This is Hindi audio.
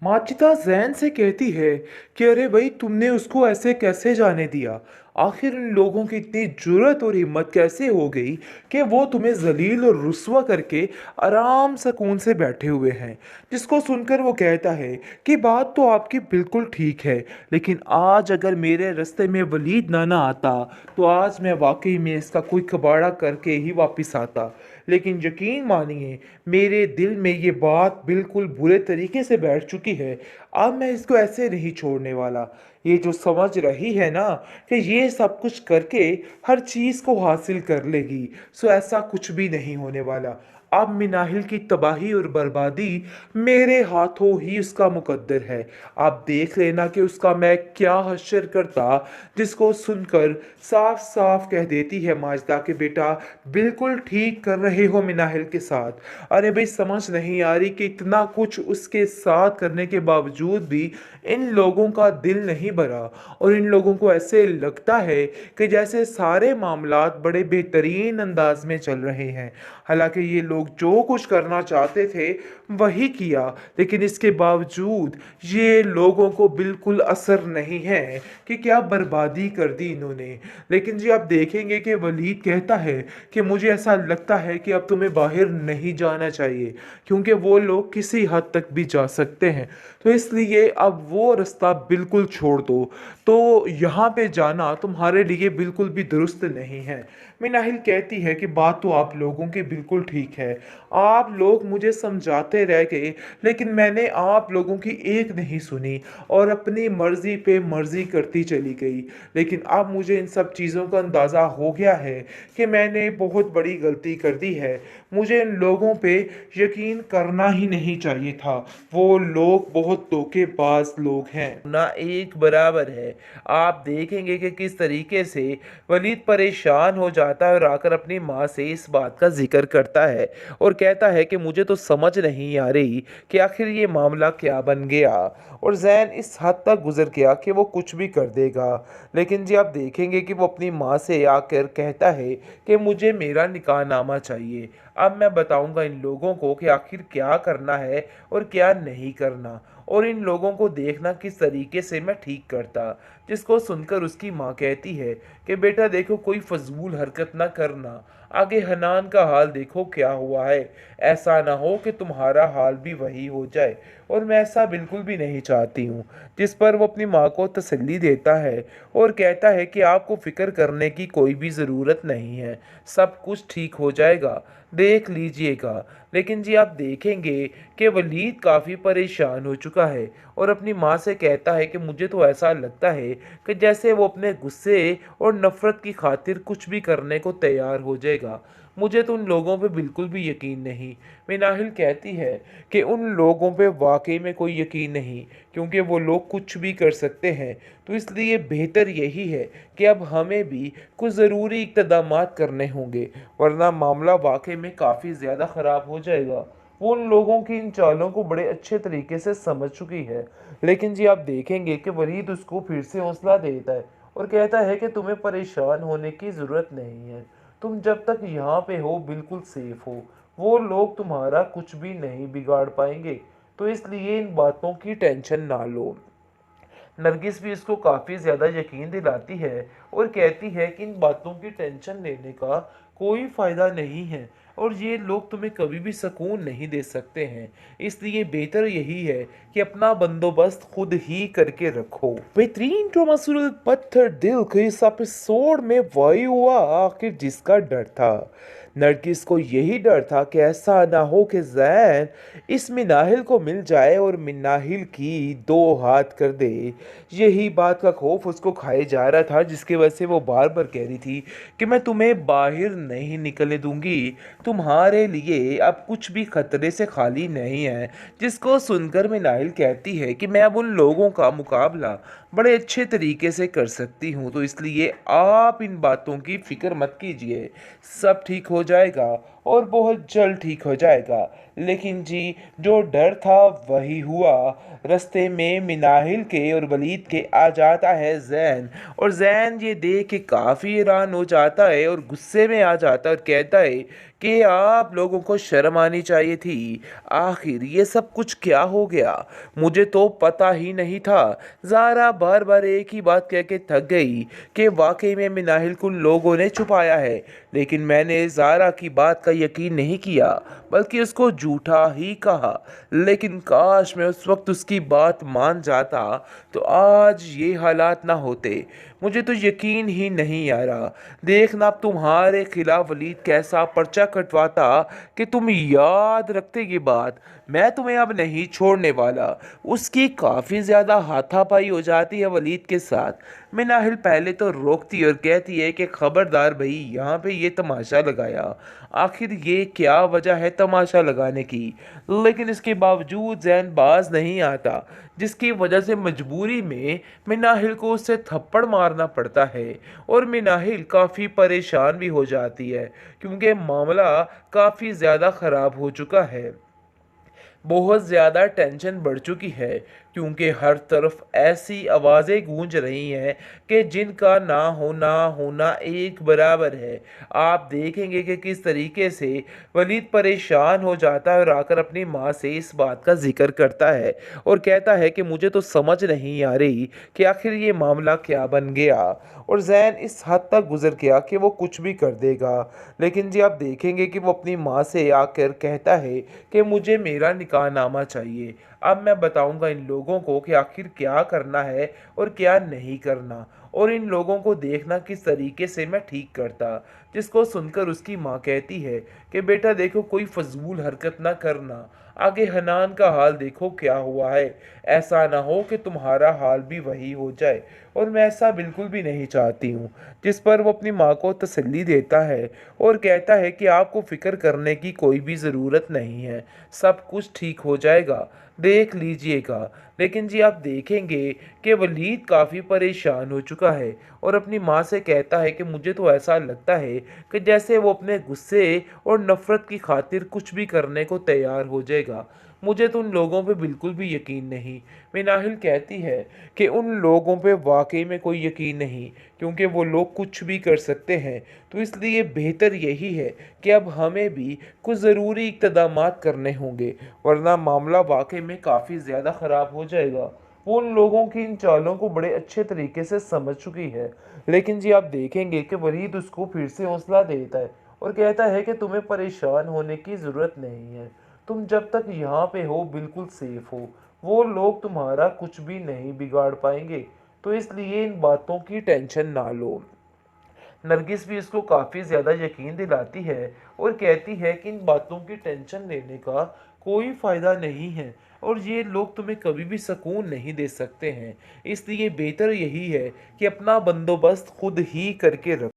माचिदा जैन से कहती है कि अरे भाई तुमने उसको ऐसे कैसे जाने दिया। आखिर इन लोगों की इतनी जुर्रत और हिम्मत कैसे हो गई कि वो तुम्हें जलील और रुस्वा करके आराम सुकून से बैठे हुए हैं। जिसको सुनकर वो कहता है कि बात तो आपकी बिल्कुल ठीक है, लेकिन आज अगर मेरे रास्ते में वलीद ना आता तो आज मैं वाकई में इसका कोई कबाड़ा करके ही वापस आता। लेकिन यकीन मानिए, मेरे दिल में ये बात बिल्कुल बुरे तरीके से बैठ चुकी है। अब मैं इसको ऐसे नहीं छोड़ने वाला। ये जो समझ रही है ना कि ये सब कुछ करके हर चीज़ को हासिल कर लेगी, सो ऐसा कुछ भी नहीं होने वाला। अब मिनाहिल की तबाही और बर्बादी मेरे हाथों ही उसका मुकद्दर है। आप देख लेना कि उसका मैं क्या हश्र करता। जिसको सुनकर साफ साफ कह देती है माजदा के बेटा बिल्कुल ठीक कर रहे हो मिनाहिल के साथ। अरे भाई समझ नहीं आ रही कि इतना कुछ उसके साथ करने के बावजूद भी इन लोगों का दिल नहीं भरा, और इन लोगों को ऐसे लगता है कि जैसे सारे मामलात बड़े बेहतरीन अंदाज में चल रहे हैं। हालांकि ये लोग जो कुछ करना चाहते थे वही किया, लेकिन इसके बावजूद ये लोगों को बिल्कुल असर नहीं है कि क्या बर्बादी कर दी इन्होंने। लेकिन जी आप देखेंगे कि वलीद कहता है कि मुझे ऐसा लगता है कि अब तुम्हें बाहर नहीं जाना चाहिए, क्योंकि वो लोग किसी हद तक भी जा सकते हैं। तो इसलिए अब वो रास्ता बिल्कुल छोड़ दो। तो यहाँ पे जाना तुम्हारे लिए बिल्कुल भी दुरुस्त नहीं है। मिनाहिल कहती है कि बात तो आप लोगों की बिल्कुल ठीक है। आप लोग मुझे समझाते रह गए, लेकिन मैंने आप लोगों की एक नहीं सुनी और अपनी मर्जी पे मर्जी करती चली गई। लेकिन अब मुझे इन सब चीज़ों का अंदाज़ा हो गया है कि मैंने बहुत बड़ी गलती कर दी है। मुझे इन लोगों पे यकीन करना ही नहीं चाहिए था। वो लोग बहुत धोखेबाज लोग हैं, ना एक बराबर है। आप देखेंगे कि किस तरीके से वलीद परेशान हो जाता है और आकर अपनी माँ से इस बात का जिक्र करता है और कहता है कि मुझे तो समझ नहीं आ रही कि आखिर ये मामला क्या बन गया। और जैन इस हद तक गुजर गया कि वो कुछ भी कर देगा। लेकिन जी आप देखेंगे कि वो अपनी माँ से आकर कहता है कि मुझे मेरा निकाहनामा चाहिए। अब मैं बताऊंगा इन लोगों को कि आखिर क्या करना है और क्या नहीं करना, और इन लोगों को देखना किस तरीके से मैं ठीक करता। जिसको सुनकर उसकी माँ कहती है कि बेटा देखो, कोई फजूल हरकत ना करना। आगे हनान का हाल देखो क्या हुआ है। ऐसा ना हो कि तुम्हारा हाल भी वही हो जाए, और मैं ऐसा बिल्कुल भी नहीं चाहती हूँ। जिस पर वो अपनी माँ को तसल्ली देता है और कहता है कि आपको फिक्र करने की कोई भी ज़रूरत नहीं है, सब कुछ ठीक हो जाएगा, देख लीजिएगा। लेकिन जी आप देखेंगे कि वलीद काफ़ी परेशान हो चुका है और अपनी माँ से कहता है कि मुझे तो ऐसा लगता है कि जैसे वो अपने गुस्से और नफ़रत की खातिर कुछ भी करने को तैयार हो जाएगा। मुझे तो उन लोगों पे बिल्कुल भी यकीन नहीं। मिनाहिल कहती है कि उन लोगों पे वाकई में कोई यकीन नहीं, क्योंकि वो लोग कुछ भी कर सकते हैं। तो इसलिए बेहतर यही है कि अब हमें भी कुछ ज़रूरी इक़दामात करने होंगे, वरना मामला वाकई में काफ़ी ज़्यादा ख़राब हो जाएगा। वो उन लोगों की इन चालों को बड़े अच्छे तरीके से समझ चुकी है। लेकिन जी आप देखेंगे कि वलीद उसको फिर से हौसला देता है और कहता है कि तुम्हें परेशान होने की ज़रूरत नहीं है। तुम जब तक यहाँ पे हो बिल्कुल सेफ हो। वो लोग तुम्हारा कुछ भी नहीं बिगाड़ पाएंगे, तो इसलिए इन बातों की टेंशन ना लो। नरगिस भी इसको काफ़ी ज़्यादा यकीन दिलाती है और कहती है कि इन बातों की टेंशन लेने का कोई फ़ायदा नहीं है, और ये लोग तुम्हें कभी भी सुकून नहीं दे सकते हैं। इसलिए बेहतर यही है कि अपना बंदोबस्त खुद ही करके रखो। बेहतरीन ड्रामा सीरियल पत्थर दिल के इस एपिसोड में वही हुआ आखिर जिसका डर था। नरगिस को यही डर था कि ऐसा ना हो कि जैन इस मिनाहिल को मिल जाए और मिनाहिल की दो हाथ कर दे। यही बात का खौफ उसको खाए जा रहा था, जिसकी वजह से वो बार बार कह रही थी कि मैं तुम्हें बाहर नहीं निकलने दूंगी, तुम्हारे लिए अब कुछ भी खतरे से खाली नहीं है। जिसको सुनकर मिनाहिल कहती है कि मैं अब उन लोगों का मुकाबला बड़े अच्छे तरीके से कर सकती हूँ, तो इसलिए आप इन बातों की फिक्र मत कीजिए, सब ठीक हो जाएगा। और बहुत जल्द ठीक हो जाएगा। लेकिन जी, जो डर था वही हुआ। रास्ते में मिनाहिल के और वलीद के आ जाता है जैन, और जैन ये देख के काफ़ी हैरान हो जाता है और गुस्से में आ जाता है और कहता है कि आप लोगों को शर्म आनी चाहिए थी। आखिर ये सब कुछ क्या हो गया, मुझे तो पता ही नहीं था। ज़ारा बार बार एक ही बात कह के थक गई कि वाकई में मिनाहिल को लोगों ने छुपाया है, लेकिन मैंने ज़ारा की बात का यकीन नहीं किया, बल्कि उसको झूठा ही कहा। लेकिन काश मैं उस वक्त उसकी बात मान जाता तो आज ये हालात ना होते। मुझे तो यकीन ही नहीं आ रहा। देखना अब तुम्हारे खिलाफ वलीद कैसा पर्चा कटवाता कि तुम याद रखते ये बात। मैं तुम्हें अब नहीं छोड़ने वाला। उसकी काफ़ी ज़्यादा हाथापाई हो जाती है वलीद के साथ। मिनाहिल पहले तो रोकती और कहती है कि खबरदार भाई, यहाँ पे ये तमाशा लगाया, आखिर ये क्या वजह है तमाशा लगाने की। लेकिन इसके बावजूद जैन बाज नहीं आता, जिसकी वजह से मजबूरी में मिनाहिल को उससे थप्पड़ मारना पड़ता है। और मिनाहिल काफ़ी परेशान भी हो जाती है, क्योंकि मामला काफ़ी ज़्यादा ख़राब हो चुका है। बहुत ज़्यादा टेंशन बढ़ चुकी है, क्योंकि हर तरफ ऐसी आवाज़ें गूंज रही हैं कि जिनका ना होना होना एक बराबर है। आप देखेंगे कि किस तरीके से वलीद परेशान हो जाता है और आकर अपनी माँ से इस बात का जिक्र करता है और कहता है कि मुझे तो समझ नहीं आ रही कि आखिर ये मामला क्या बन गया। और जैन इस हद तक गुजर गया कि वो कुछ भी कर देगा। लेकिन जी, आप देखेंगे कि वो अपनी माँ से आकर कहता है कि मुझे मेरा निकाहनामा चाहिए। अब मैं बताऊंगा इन लोगों को कि आखिर क्या करना है और क्या नहीं करना, और इन लोगों को देखना किस तरीके से मैं ठीक करता। जिसको सुनकर उसकी माँ कहती है कि बेटा देखो, कोई फजूल हरकत ना करना, आगे हनान का हाल देखो क्या हुआ है। ऐसा ना हो कि तुम्हारा हाल भी वही हो जाए, और मैं ऐसा बिल्कुल भी नहीं चाहती हूँ। जिस पर वो अपनी माँ को तसल्ली देता है और कहता है कि आपको फिक्र करने की कोई भी ज़रूरत नहीं है, सब कुछ ठीक हो जाएगा, देख लीजिएगा। लेकिन जी, आप देखेंगे कि वलीद काफ़ी परेशान हो चुका है और अपनी माँ से कहता है कि मुझे तो ऐसा लगता है कि जैसे वो अपने गुस्से और नफ़रत की खातिर कुछ भी करने को तैयार हो जाएगा। मुझे तो उन लोगों पे बिल्कुल भी यकीन नहीं। मिनाहिल कहती है कि उन लोगों पे वाकई में कोई यकीन नहीं, क्योंकि वो लोग कुछ भी कर सकते हैं। तो इसलिए बेहतर यही है कि अब हमें भी कुछ ज़रूरी इक़दामात करने होंगे, वरना मामला वाकई में काफ़ी ज़्यादा ख़राब हो जाएगा। वो उन लोगों की इन चालों को बड़े अच्छे तरीके से समझ चुकी है। लेकिन जी, आप देखेंगे कि वलीद उसको फिर से हौसला देता है और कहता है कि तुम्हें परेशान होने की ज़रूरत नहीं है। तुम जब तक यहाँ पे हो बिल्कुल सेफ हो। वो लोग तुम्हारा कुछ भी नहीं बिगाड़ पाएंगे, तो इसलिए इन बातों की टेंशन ना लो। नरगिस भी इसको काफ़ी ज़्यादा यकीन दिलाती है और कहती है कि इन बातों की टेंशन लेने का कोई फ़ायदा नहीं है, और ये लोग तुम्हें कभी भी सुकून नहीं दे सकते हैं। इसलिए बेहतर यही है कि अपना बंदोबस्त खुद ही करके रखो।